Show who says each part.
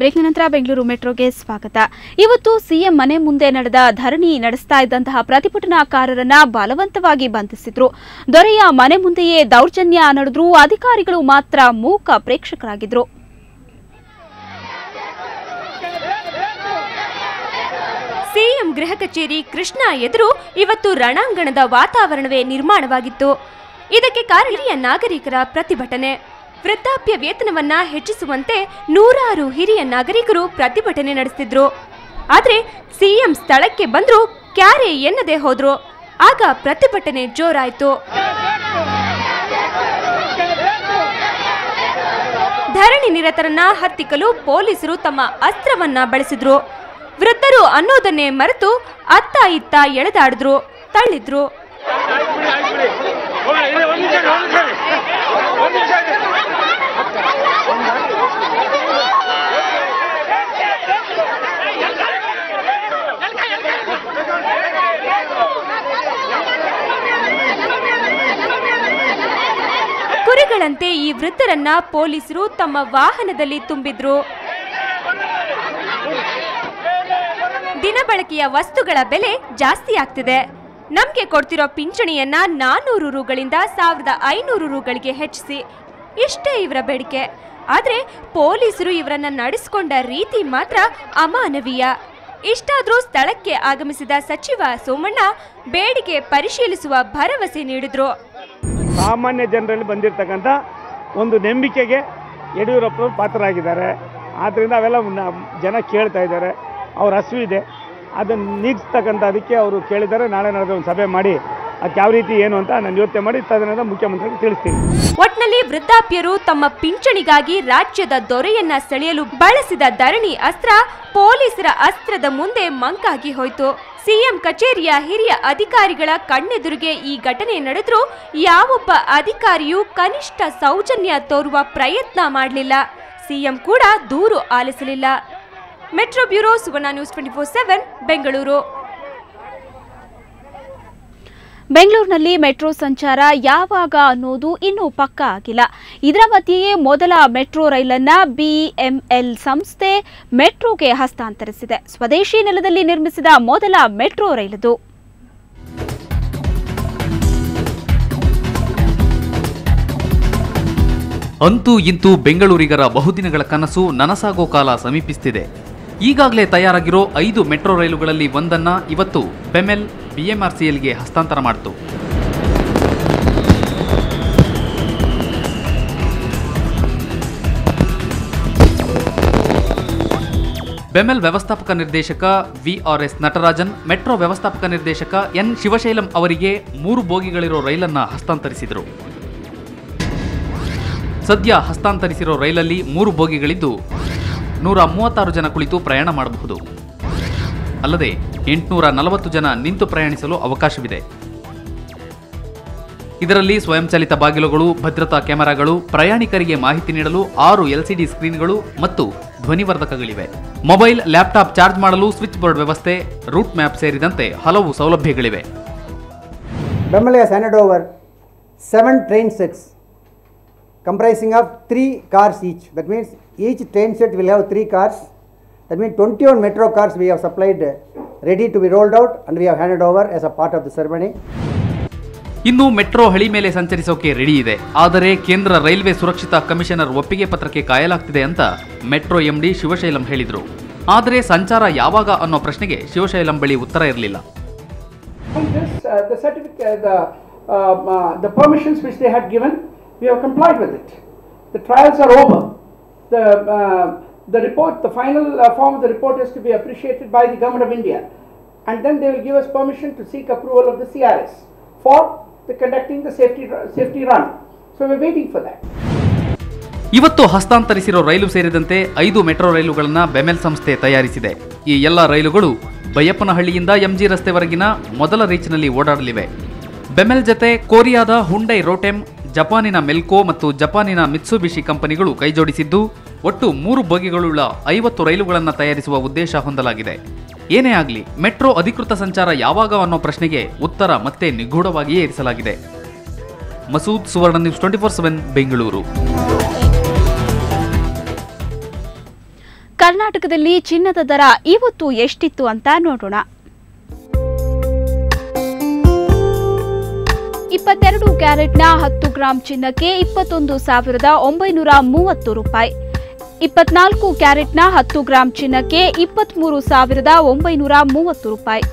Speaker 1: ಬ್ರೇಕ್ನ ನಂತರ ಬೆಂಗಳೂರು ಮೆಟ್ರೋಗೆ ಸ್ವಾಗತ. ಇವತ್ತು ಸಿಎಂ ಮನೆ ಮುಂದೆ ನಡೆದ ಧರಣಿ ನಡೆಸ್ತಾ ಇದ್ದಂತಹ ಪ್ರತಿಭಟನಾಕಾರರನ್ನ ಬಲವಂತವಾಗಿ ಬಂಧಿಸಿದ್ರು. ದೊರೆಯ ಮನೆ ಮುಂದೆಯೇ ದೌರ್ಜನ್ಯ ನಡೆದ್ರು. ಅಧಿಕಾರಿಗಳು ಮಾತ್ರ ಮೂಕ ಪ್ರೇಕ್ಷಕರಾಗಿದ್ರು.
Speaker 2: ಸಿಎಂ ಗೃಹ ಕಚೇರಿ ಕೃಷ್ಣ ಎದುರು ಇವತ್ತು ರಣಾಂಗಣದ ವಾತಾವರಣವೇ ನಿರ್ಮಾಣವಾಗಿತ್ತು. ಇದಕ್ಕೆ ಕಾರಣ ಹಿರಿಯ ನಾಗರಿಕರ ಪ್ರತಿಭಟನೆ. ವೃದ್ಧಾಪ್ಯ ವೇತನವನ್ನ ಹೆಚ್ಚಿಸುವಂತೆ ನೂರಾರು ಹಿರಿಯ ನಾಗರಿಕರು ಪ್ರತಿಭಟನೆ ನಡೆಸಿದ್ರು. ಆದ್ರೆ ಸಿಎಂ ಸ್ಥಳಕ್ಕೆ ಬಂದ್ರು, ಕ್ಯಾರೆ ಎನ್ನದೆ ಹೋದ್ರು. ಆಗ ಪ್ರತಿಭಟನೆ ಜೋರಾಯಿತು. ಧರಣಿ ನಿರತರನ್ನ ಹತ್ತಿಕ್ಕಲು ಪೊಲೀಸರು ತಮ್ಮ ಅಸ್ತ್ರವನ್ನ ಬಳಸಿದ್ರು. ವೃದ್ಧರು ಅನ್ನೋದನ್ನೇ ಮರೆತು ಅತ್ತ ಇತ್ತ ಎಳೆದಾಡಿದ್ರು, ತಳ್ಳಿದ್ರು. ಕುರಿಗಳಂತೆ ಈ ವೃದ್ಧರನ್ನ ಪೊಲೀಸರು ತಮ್ಮ ವಾಹನದಲ್ಲಿ ತುಂಬಿದ್ರು. ದಿನಬಳಕೆಯ ವಸ್ತುಗಳ ಬೆಲೆ ಜಾಸ್ತಿ ಆಗ್ತಿದೆ. ನಮ್ಗೆ ಕೊಡ್ತಿರೋ ಪಿಂಚಣಿಯನ್ನ 400 ರೂಗಳಿಂದ 1500 ರೂಗಳಿಗೆ ಹೆಚ್ಚಿಸಿ, ಇಷ್ಟೇ ಇವರ ಬೇಡಿಕೆ. ಆದ್ರೆ ಪೊಲೀಸರು ಇವರನ್ನ ನಡೆಸಿಕೊಂಡ ರೀತಿ ಮಾತ್ರ ಅಮಾನವೀಯ. ಇಷ್ಟಾದ್ರೂ ಸ್ಥಳಕ್ಕೆ ಆಗಮಿಸಿದ ಸಚಿವ ಸೋಮಣ್ಣ ಬೇಡಿಕೆ ಪರಿಶೀಲಿಸುವ ಭರವಸೆ ನೀಡಿದ್ರು.
Speaker 3: ಸಾಮಾನ್ಯ ಜನರಲ್ಲಿ ಬಂದಿರತಕ್ಕಂಥ ಒಂದು ನಂಬಿಕೆಗೆ ಯಡಿಯೂರಪ್ಪ ಪಾತ್ರರಾಗಿದ್ದಾರೆ. ಆದ್ದರಿಂದ ಅವೆಲ್ಲ ಜನ ಕೇಳ್ತಾ ಇದ್ದಾರೆ. ಅವ್ರ ಹಸಿವಿದೆ, ಅದನ್ನು ನೀಗಿಸ್ತಕ್ಕಂಥ ಅದಕ್ಕೆ ಅವರು ಕೇಳಿದ್ದಾರೆ. ನಾಳೆ ನಡೆದ ಒಂದು ಸಭೆ ಮಾಡಿ ಅದಕ್ಕೆ ಯಾವ ರೀತಿ ಏನು ಅಂತ ನಾನು ಯೋಚನೆ ಮಾಡಿ ತದನಂತರ ಮುಖ್ಯಮಂತ್ರಿಗೆ ತಿಳಿಸ್ತೀನಿ.
Speaker 2: ಒಟ್ನಲ್ಲಿ ವೃದ್ಧಾಪ್ಯರು ತಮ್ಮ ಪಿಂಚಣಿಗಾಗಿ ರಾಜ್ಯದ ದೊರೆಯನ್ನ ಸೆಳೆಯಲು ಬಳಸಿದ ಧರಣಿ ಅಸ್ತ್ರ ಪೊಲೀಸರ ಅಸ್ತ್ರದ ಮುಂದೆ ಮಂಕಾಗಿ ಹೋಯಿತು. ಸಿಎಂ ಕಚೇರಿಯ ಹಿರಿಯ ಅಧಿಕಾರಿಗಳ ಕಣ್ಣೆದುರಿಗೆ ಈ ಘಟನೆ ನಡೆದರೂ ಯಾವೊಬ್ಬ ಅಧಿಕಾರಿಯೂ ಕನಿಷ್ಠ ಸೌಜನ್ಯ ತೋರುವ ಪ್ರಯತ್ನ ಮಾಡಲಿಲ್ಲ. ಸಿಎಂ ಕೂಡ ದೂರು ಆಲಿಸಲಿಲ್ಲ. ಮೆಟ್ರೋ ಬ್ಯೂರೋ, ಸುವರ್ಣ ನ್ಯೂಸ್ 24/7 ಬೆಂಗಳೂರು.
Speaker 1: ಬೆಂಗಳೂರಿನಲ್ಲಿ ಮೆಟ್ರೋ ಸಂಚಾರ ಯಾವಾಗ ಅನ್ನೋದು ಇನ್ನೂ ಪಕ್ಕಾ ಆಗಿಲ್ಲ. ಇದರ ಮಧ್ಯೆಯೇ ಮೊದಲ ಮೆಟ್ರೋ ರೈಲನ್ನ ಬಿಇಎಂಎಲ್ ಸಂಸ್ಥೆ ಮೆಟ್ರೋಗೆ ಹಸ್ತಾಂತರಿಸಿದೆ. ಸ್ವದೇಶಿ ನೆಲದಲ್ಲಿ ನಿರ್ಮಿಸಿದ ಮೊದಲ ಮೆಟ್ರೋ ರೈಲದು.
Speaker 4: ಅಂತೂ ಇಂತೂ ಬೆಂಗಳೂರಿಗರ ಬಹುದಿನಗಳ ಕನಸು ನನಸಾಗೋ ಕಾಲ ಸಮೀಪಿಸುತ್ತಿದೆ. ಈಗಾಗಲೇ ತಯಾರಾಗಿರೋ 5 ಮೆಟ್ರೋ ರೈಲುಗಳಲ್ಲಿ ಒಂದನ್ನು ಇವತ್ತು ಬೆಮೆಲ್ ಬಿಎಂಆರ್ಸಿಎಲ್ಗೆ ಹಸ್ತಾಂತರ ಮಾಡಿತು. ಬೆಮೆಲ್ ವ್ಯವಸ್ಥಾಪಕ ನಿರ್ದೇಶಕ ವಿಆರ್ಎಸ್ ನಟರಾಜನ್ ಮೆಟ್ರೋ ವ್ಯವಸ್ಥಾಪಕ ನಿರ್ದೇಶಕ ಎನ್ ಶಿವಶೈಲಂ ಅವರಿಗೆ 3 ಬೋಗಿಗಳಿರೋ ರೈಲನ್ನು ಹಸ್ತಾಂತರಿಸಿದರು. ಸದ್ಯ ಹಸ್ತಾಂತರಿಸಿರೋ ರೈಲಲ್ಲಿ 3 ಬೋಗಿಗಳಿದ್ದು 136 ಜನ ಕುಳಿತು ಪ್ರಯಾಣ ಮಾಡಬಹುದು. ಅಲ್ಲದೆ 840 ಜನ ನಿಂತು ಪ್ರಯಾಣಿಸಲು ಅವಕಾಶವಿದೆ. ಇದರಲ್ಲಿ ಸ್ವಯಂಚಾಲಿತ ಬಾಗಿಲುಗಳು, ಭದ್ರತಾ ಕ್ಯಾಮೆರಾಗಳು, ಪ್ರಯಾಣಿಕರಿಗೆ ಮಾಹಿತಿ ನೀಡಲು 6 ಎಲ್ಸಿಡಿ ಸ್ಕ್ರೀನ್ಗಳು ಮತ್ತು ಧ್ವನಿವರ್ಧಕಗಳಿವೆ. ಮೊಬೈಲ್, ಲ್ಯಾಪ್ಟಾಪ್ ಚಾರ್ಜ್ ಮಾಡಲು ಸ್ವಿಚ್ ಬೋರ್ಡ್ ವ್ಯವಸ್ಥೆ, ರೂಟ್ ಮ್ಯಾಪ್ ಸೇರಿದಂತೆ ಹಲವು ಸೌಲಭ್ಯಗಳಿವೆ.
Speaker 5: BEML has handed over 7 train sets comprising of 3 cars each. That means each train set will have 3 cars. That means 21 metro cars we have supplied ready to be rolled out and we have handed over as a part of the ceremony.
Speaker 4: ಇನ್ನು metro ಹಳಿ ಮೇಲೆ ಸಂಚರಿಸೋಕೆ ready ಇದೆ. ಆದರೆ ಕೇಂದ್ರ railway ಸುರಕ್ಷತಾ commissioner ಒಪ್ಪಿಗೆ ಪತ್ರಕ್ಕೆ ಕಾಯಲಾಗ್ತಿದೆ ಅಂತ ಮೆಟ್ರೋ ಎಂಡಿ ಶಿವಶೈಲಂ ಹೇಳಿದರು. ಆದರೆ ಸಂಚಾರ ಯಾವಾಗ ಅನ್ನೋ ಪ್ರಶ್ನೆಗೆ ಶಿವಶೈಲಂ ಬಳಿ ಉತ್ತರ ಇರಲಿಲ್ಲ.
Speaker 6: The permissions which they had given, we have complied with it. The trials are over. The report, the final form of the report is to be appreciated by the Government of India, and then they will give us permission to seek approval of the CRS for conducting the safety run. So we are waiting for that.
Speaker 4: ಇವತ್ತು ಹಸ್ತಾಂತರಿಸಿರೋ ರೈಲು ಸೇರಿದಂತೆ 5 metro ರೈಲುಗಳನ್ನು ಬೆಮೆಲ್ ಸಂಸ್ಥೆ ತಯಾರಿಸಿದೆ. ಈ ಎಲ್ಲ ರೈಲುಗಳು ಬೈಯಪ್ಪನಹಳ್ಳಿಯಿಂದ MG ರಸ್ತೆವರೆಗಿನ ಮೊದಲ ರೀಚ್ನಲ್ಲಿ ಓಡಾಡಲಿವೆ. ಬೆಮೆಲ್ ಜತೆ ಕೊರಿಯಾದ ಹುಂಡೈ ರೋಟೆಮ್, ಜಪಾನಿನ ಮೆಲ್ಕೋ ಮತ್ತು ಜಪಾನಿನ ಮಿತ್ಸುಬಿಷಿ ಕಂಪನಿಗಳು ಕೈಜೋಡಿಸಿದ್ದು ಒಟ್ಟು 3 ಬೋಗಿಗಳುಳ್ಳ 50 ರೈಲುಗಳನ್ನು ತಯಾರಿಸುವ ಉದ್ದೇಶ ಹೊಂದಲಾಗಿದೆ. ಏನೇ ಆಗಲಿ, ಮೆಟ್ರೋ ಅಧಿಕೃತ ಸಂಚಾರ ಯಾವಾಗ ಅನ್ನೋ ಪ್ರಶ್ನೆಗೆ ಉತ್ತರ ಮತ್ತೆ ನಿಗೂಢವಾಗಿಯೇ ಇರಿಸಲಾಗಿದೆ. ಮಸೂದ್, ಸುವರ್ಣ ನ್ಯೂಸ್ 24/7 ಬೆಂಗಳೂರು.
Speaker 1: ಕರ್ನಾಟಕದಲ್ಲಿ ಚಿನ್ನದ ದರ ಇವತ್ತು ಎಷ್ಟಿತ್ತು ಅಂತ ನೋಡೋಣ. 22 ಕ್ಯಾರೆಟ್ನ 10 ಗ್ರಾಂ ಚಿನ್ನಕ್ಕೆ 21,930 ರೂಪಾಯಿ. 24 ಕ್ಯಾರೆಟ್ನ 10 ಗ್ರಾಂ ಚಿನ್ನಕ್ಕೆ 23,930 ರೂಪಾಯಿ.